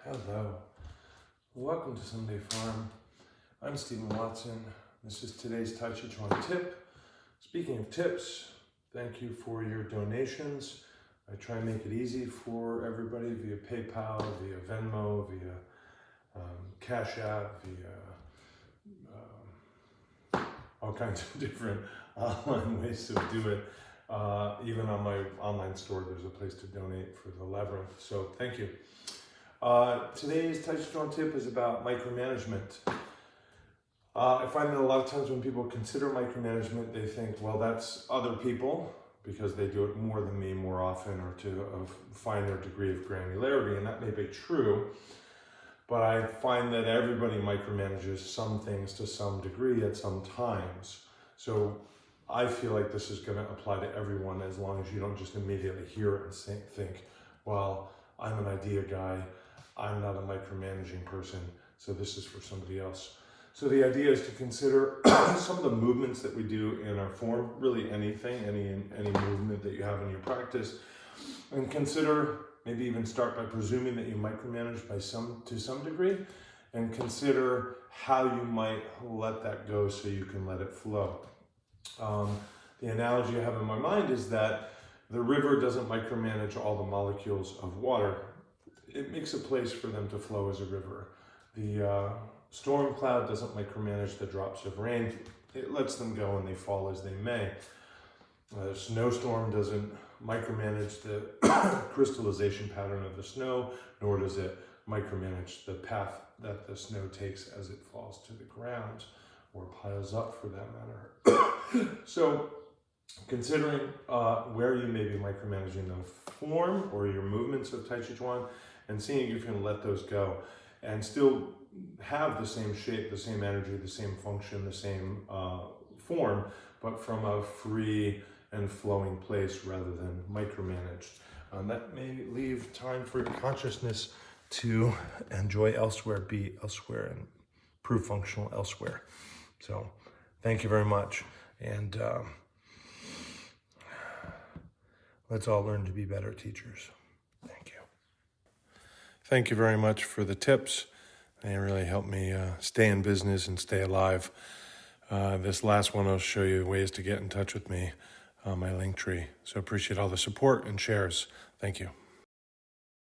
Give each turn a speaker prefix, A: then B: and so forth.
A: Hello. Welcome to Sunday Farm. I'm Stephen Watson. This is today's Tàijíquán Tip. Speaking of tips, thank you for your donations. I try and make it easy for everybody via PayPal, via Venmo, via Cash App, via all kinds of different online ways to do it. Even on my online store, there's a place to donate for the labyrinth. So thank you. Today's Tàijíquán Tip is about micromanagement. I find that a lot of times when people consider micromanagement, they think, well, that's other people because they do it more than me more often or to find their degree of granularity, and that may be true. But I find that everybody micromanages some things to some degree at some times. So I feel like this is going to apply to everyone as long as you don't just immediately hear it and think, well, I'm an idea guy, I'm not a micromanaging person, so this is for somebody else. So the idea is to consider some of the movements that we do in our form, really anything, any movement that you have in your practice, and consider, maybe even start by presuming that you micromanage to some degree, and consider how you might let that go so you can let it flow. The analogy I have in my mind is that the river doesn't micromanage all the molecules of water. It makes a place for them to flow as a river. The storm cloud doesn't micromanage the drops of rain. It lets them go and they fall as they may. The snowstorm doesn't micromanage the crystallization pattern of the snow, nor does it micromanage the path that the snow takes as it falls to the ground, or piles up for that matter. So considering where you may be micromanaging the form or your movements of Tàijíquán, and seeing if you can let those go and still have the same shape, the same energy, the same function, the same form, but from a free and flowing place rather than micromanaged. That may leave time for your consciousness to enjoy elsewhere, be elsewhere, and prove functional elsewhere. So thank you very much. And let's all learn to be better teachers. Thank you. Thank you very much for the tips. They really helped me stay in business and stay alive. This last one, I'll show you ways to get in touch with me on my link tree. So appreciate all the support and shares. Thank you.